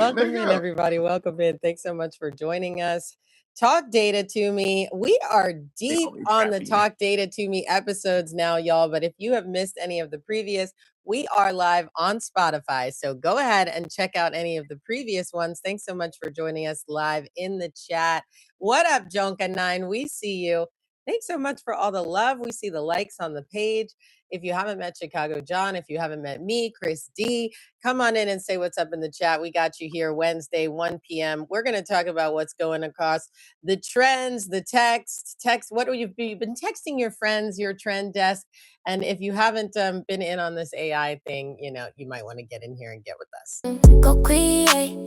There welcome you in, go. everybody. Welcome in. Thanks so much for joining us. Talk Data to Me. We are They deep always on the happy. Talk Data to Me episodes now, y'all. But if you have missed any of the previous, we are live on Spotify. So go ahead and check out any of the previous ones. Thanks so much for joining us live in the chat. What up, Jonka9? We see you. Thanks so much for all the love. We see the likes on the page. If you haven't met Chicago John, if you haven't met me, Chris D, come on in and say what's up in the chat. We got you here Wednesday, 1 p.m. We're going to talk about what's going across the trends, the text. What you've been texting your friends, your trend desk. And if you haven't been in on this AI thing, you might want to get in here and get with us. Go create.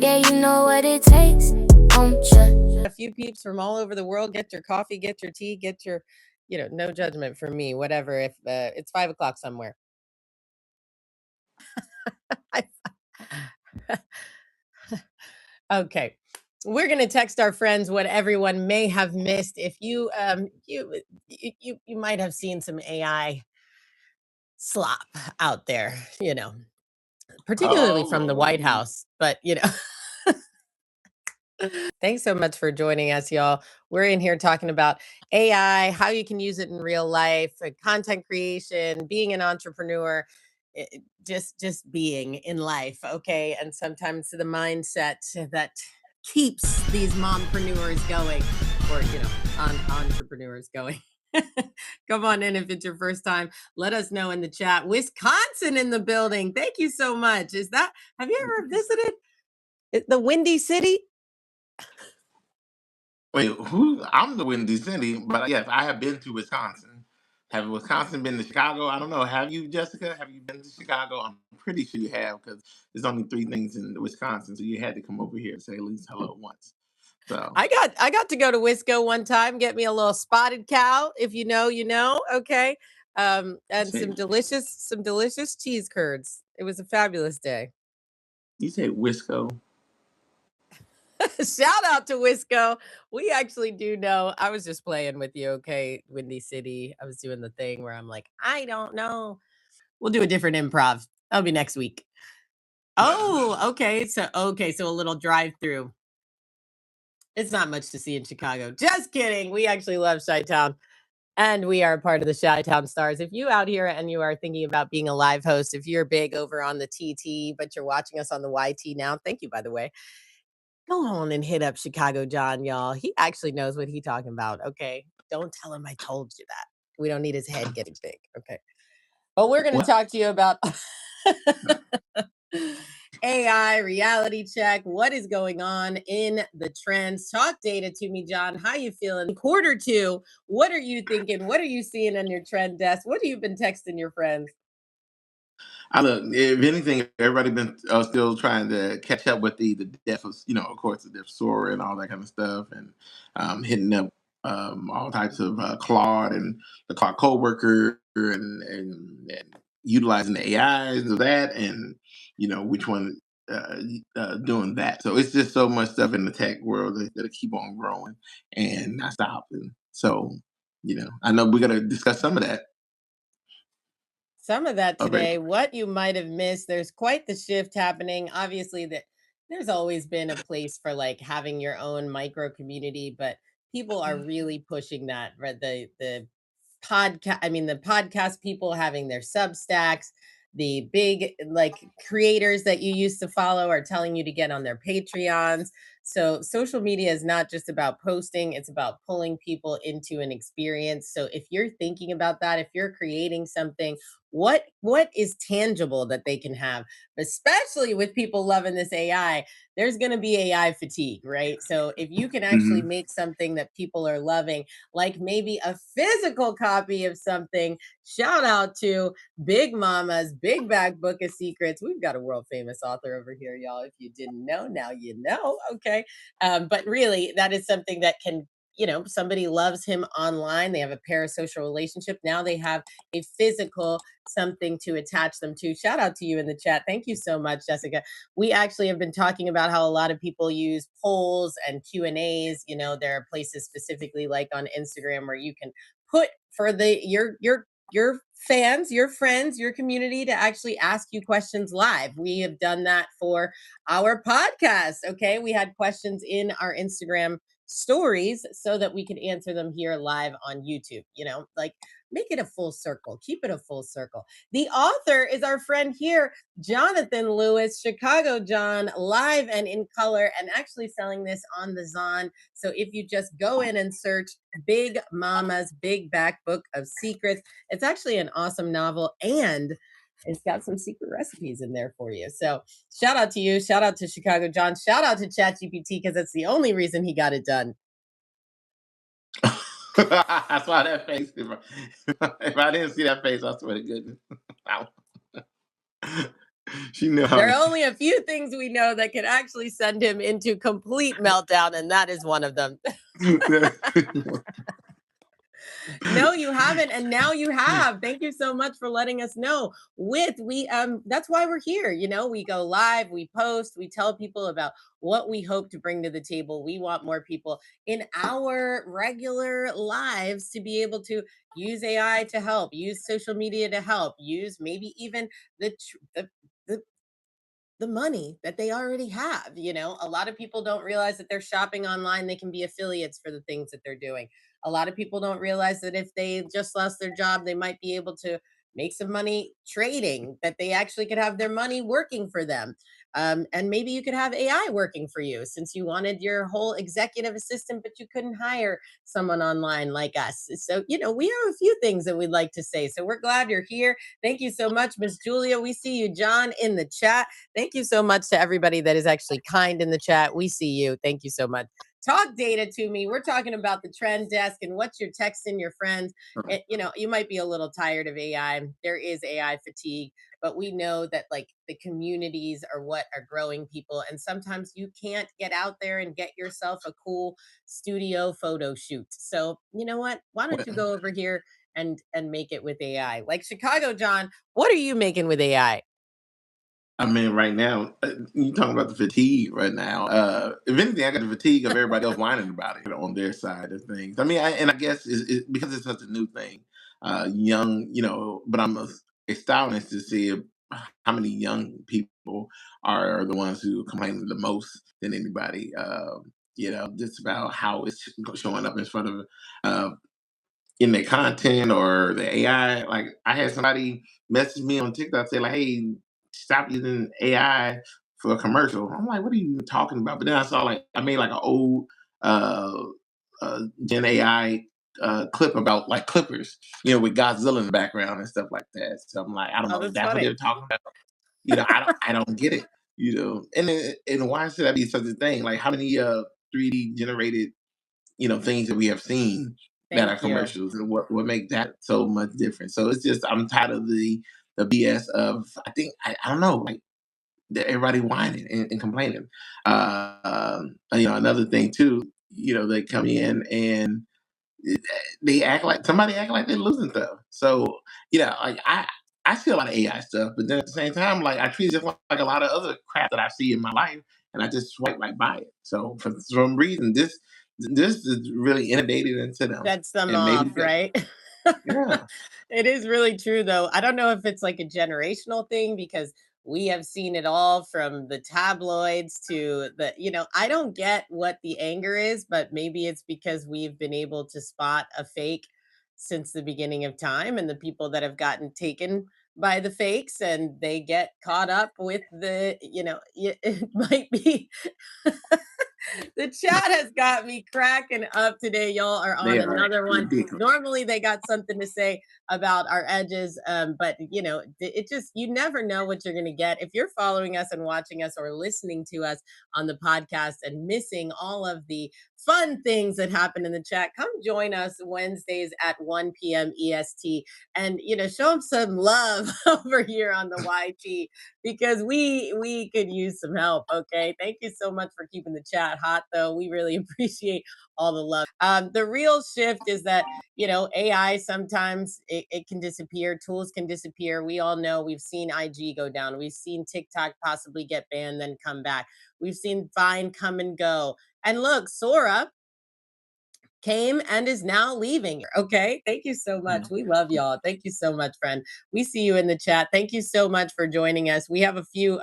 Yeah, you know what it takes. A few peeps from all over the world. Get your coffee, get your tea, get your, no judgment from me, whatever. If it's 5 o'clock somewhere. Okay. We're going to text our friends what everyone may have missed. If you might have seen some AI slop out there, particularly from the White House, but thanks so much for joining us, y'all. We're in here talking about AI, how you can use it in real life, content creation, being an entrepreneur, just being in life, okay? And sometimes the mindset that keeps these mompreneurs going, or entrepreneurs going. Come on in if it's your first time. Let us know in the chat. Wisconsin in the building. Thank you so much. Have you ever visited the Windy City? Wait, I'm the Windy City, but yes, I have been to Wisconsin. Have Wisconsin been to Chicago? I don't know. Have you, Jessica? Have you been to Chicago? I'm pretty sure you have because there's only 3 things in Wisconsin, so you had to come over here and say at least hello once. So I got to go to Wisco one time, get me a little spotted cow. If you know, you know. Okay, and some delicious cheese curds. It was a fabulous day. You say Wisco? Shout out to Wisco. We actually do know. I was just playing with you, okay, Windy City. I was doing the thing where I'm like, I don't know. We'll do a different improv. That'll be next week. Oh, okay. So a little drive-through. It's not much to see in Chicago. Just kidding. We actually love Chi-Town. And we are part of the Chi-Town Stars. If you out here and you are thinking about being a live host, if you're big over on the TT, but you're watching us on the YT now, thank you, by the way. Go on and hit up Chicago John, y'all. He actually knows what he's talking about, okay? Don't tell him I told you that. We don't need his head getting big, okay? But we're going to talk to you about AI, reality check, what is going on in the trends. Talk data to me, John. How you feeling? Q2, what are you thinking? What are you seeing on your trend desk? What have you been texting your friends? Look, if anything, everybody been still trying to catch up with the death of, of course, the death of Sora and all that kind of stuff, and hitting up all types of Claude and the Claude coworker and utilizing the AIs of that, and which one doing that. So it's just so much stuff in the tech world that keep on growing and not stopping. So I know we're gonna discuss some of that. Some of that Okay. today. What you might have missed. There's quite the shift happening. Obviously, there's always been a place for like having your own micro community, but people are really pushing that. Right? The podcast. I mean, the podcast people having their Substacks. The big like creators that you used to follow are telling you to get on their Patreons. So social media is not just about posting, it's about pulling people into an experience. So if you're thinking about that, if you're creating something, what is tangible that they can have, especially with people loving this AI, there's going to be AI fatigue, right? So if you can actually make something that people are loving, like maybe a physical copy of something, shout out to Big Mama's Big Bag Book of Secrets. We've got a world famous author over here, y'all. If you didn't know, now you know. Okay. But really, that is something that can, somebody loves him online. They have a parasocial relationship. Now they have a physical something to attach them to. Shout out to you in the chat. Thank you so much, Jessica. We actually have been talking about how a lot of people use polls and Q&As. There are places specifically like on Instagram where you can put for your fans, your friends, your community to actually ask you questions live. We have done that for our podcast. Okay. We had questions in our Instagram stories so that we could answer them here live on YouTube. Like make it a full circle, keep it a full circle. The author is our friend here, Jonathan Lewis, Chicago John, live and in color, and actually selling this on the Zon. So if you just go in and search Big Mama's Big Back Book of Secrets, it's actually an awesome novel, and it's got some secret recipes in there for you. So shout out to you. Shout out to Chicago John. Shout out to ChatGPT because that's the only reason he got it done. I saw that face. If I didn't see that face, I swear to goodness. She knew how There are only a few things we know that can actually send him into complete meltdown, and that is one of them. No, you haven't, and now you have. Thank you so much for letting us know. That's why we're here. We go live, we post, we tell people about what we hope to bring to the table. We want more people in our regular lives to be able to use AI to help, use social media to help, use maybe even the the money that they already have. A lot of people don't realize that they're shopping online, they can be affiliates for the things that they're doing. A lot of people don't realize that if they just lost their job, they might be able to make some money trading, that they actually could have their money working for them. And maybe you could have AI working for you since you wanted your whole executive assistant, but you couldn't hire someone online like us. So, we have a few things that we'd like to say. So we're glad you're here. Thank you so much, Miss Julia. We see you, John, in the chat. Thank you so much to everybody that is actually kind in the chat. We see you. Thank you so much. Talk data to me. We're talking about the trend desk and what you're texting your friends. You might be a little tired of AI. There is AI fatigue, but we know that like the communities are what are growing people. And sometimes you can't get out there and get yourself a cool studio photo shoot. So you know what? Why don't you go over here and make it with AI? Like Chicago John, what are you making with AI? I mean, right now, you talking about the fatigue right now. If anything, I got the fatigue of everybody else whining about it on their side of things. I mean, I guess because it's such a new thing, young, but I'm astonished to see how many young people are the ones who complain the most than anybody. Just about how it's showing up in front of uh, in their content or the AI. Like I had somebody message me on TikTok say like, "Hey, stop using AI for a commercial." I'm like, "What are you talking about?" But then I saw like I made like an old uh, Gen AI clip about like Clippers, with Godzilla in the background and stuff like that. So I'm like, I don't Oh, know if that's that's what funny. they're talking about. I don't get it. And why should that be such a thing? Like how many 3D generated things that we have seen that are Thank you. commercials, and what make that so much different. So it's just I'm tired of the BS of I think I don't know like everybody whining and complaining. Another thing too, they come in and they somebody act like they're losing stuff. So like I see a lot of AI stuff, but then at the same time, like I treat it just like a lot of other crap that I see in my life, and I just swipe right by it. So for some reason, this is really inundated into them, Sets them and maybe off, right? yeah, It is really true, though. I don't know if it's like a generational thing because we have seen it all from the tabloids to I don't get what the anger is, but maybe it's because we've been able to spot a fake since the beginning of time and the people that have gotten taken by the fakes and they get caught up with it might be the chat has got me cracking up today. Y'all are on they are another one. ridiculous. Normally they got something to say about our edges, but it just you never know what you're going to get if you're following us and watching us or listening to us on the podcast and missing all of the fun things that happen in the chat. Come join us Wednesdays at 1 p.m. EST, and show them some love over here on the YT because we could use some help. Okay, thank you so much for keeping the chat hot, though. We really appreciate all the love. The real shift is that AI sometimes it can disappear, tools can disappear. We all know, we've seen IG go down, we've seen TikTok possibly get banned then come back, we've seen Vine come and go. And look, Sora came and is now leaving. Okay. Thank you so much. Yeah. We love y'all. Thank you so much, friend. We see you in the chat. Thank you so much for joining us. We have a few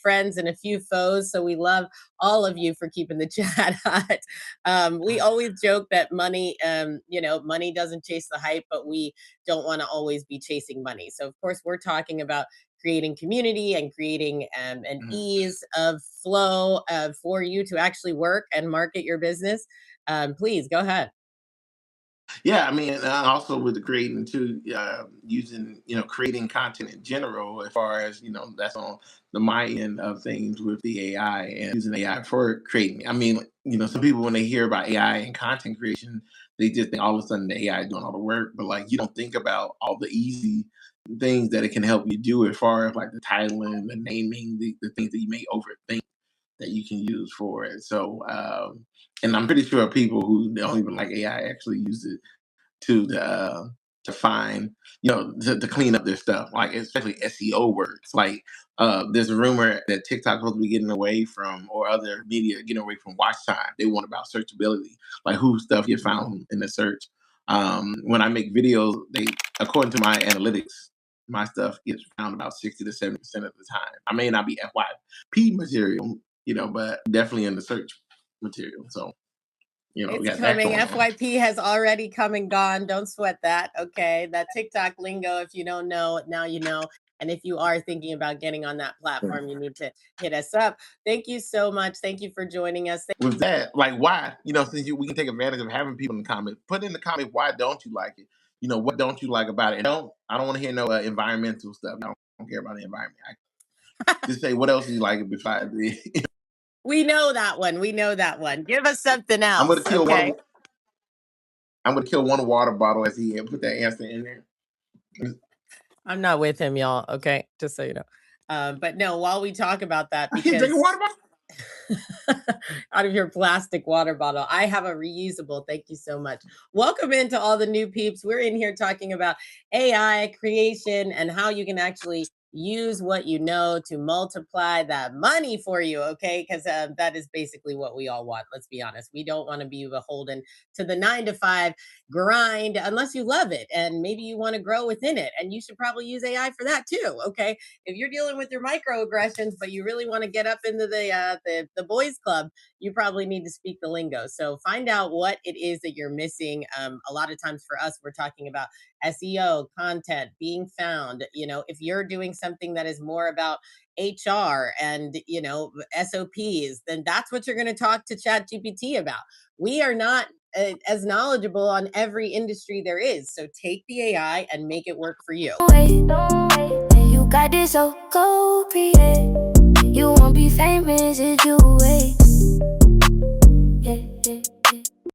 friends and a few foes. So we love all of you for keeping the chat hot. We always joke that money, money doesn't chase the hype, but we don't want to always be chasing money. So, of course, we're talking about creating community and creating an Mhm. ease of flow for you to actually work and market your business. Please go ahead. Yeah, I mean, and also with the creating too, using creating content in general, as far as that's on the my end of things with the AI and using AI for creating. I mean, some people when they hear about AI and content creation, they just think all of a sudden the AI is doing all the work, but like you don't think about all the easy things that it can help you do as far as like the titling, the naming, the things that you may overthink that you can use for it. So, and I'm pretty sure people who don't even like AI actually use it to find to clean up their stuff, like especially SEO words. Like there's a rumor that TikTok supposed to be getting away from, or other media getting away from watch time. They want about searchability, like who stuff get found in the search. When I make videos, they according to my analytics, my stuff gets found about 60 to 70% of the time. I may not be FYP material, but definitely in the search material. So we It's got that coming. going on. FYP has already come and gone. Don't sweat that. Okay. That TikTok lingo, if you don't know, now you know. And if you are thinking about getting on that platform, you need to hit us up. Thank you so much. Thank you for joining us. With that, like why, since we can take advantage of having people in the comment, put in the comment why don't you like it? What don't you like about it? And I don't want to hear no environmental stuff. I don't care about the environment. Just say what else do you like it besides the We know that one. We know that one. Give us something I'm gonna else. kill Okay. I'm gonna kill one water bottle as he put that answer in there. I'm not with him, y'all. Okay. Just so you know. But no, while we talk about that, I can't drink a because water bottle. out of your plastic water bottle, I have a reusable. Thank you so much. Welcome into all the new peeps. We're in here talking about AI creation and how you can actually use what you know to multiply that money for you. Okay. Because that is basically what we all want. Let's be honest. We don't want to be beholden to the 9 to 5 grind unless you love it. And maybe you want to grow within it. And you should probably use AI for that too. Okay. If you're dealing with your microaggressions, but you really want to get up into the boys club, you probably need to speak the lingo. So find out what it is that you're missing. A lot of times for us, we're talking about SEO, content, being found. If you're doing something that is more about HR and SOPs, then that's what you're going to talk to ChatGPT about. We are not as knowledgeable on every industry there is. So take the AI and make it work for you. You got this, so go create. You won't be famous if you wait.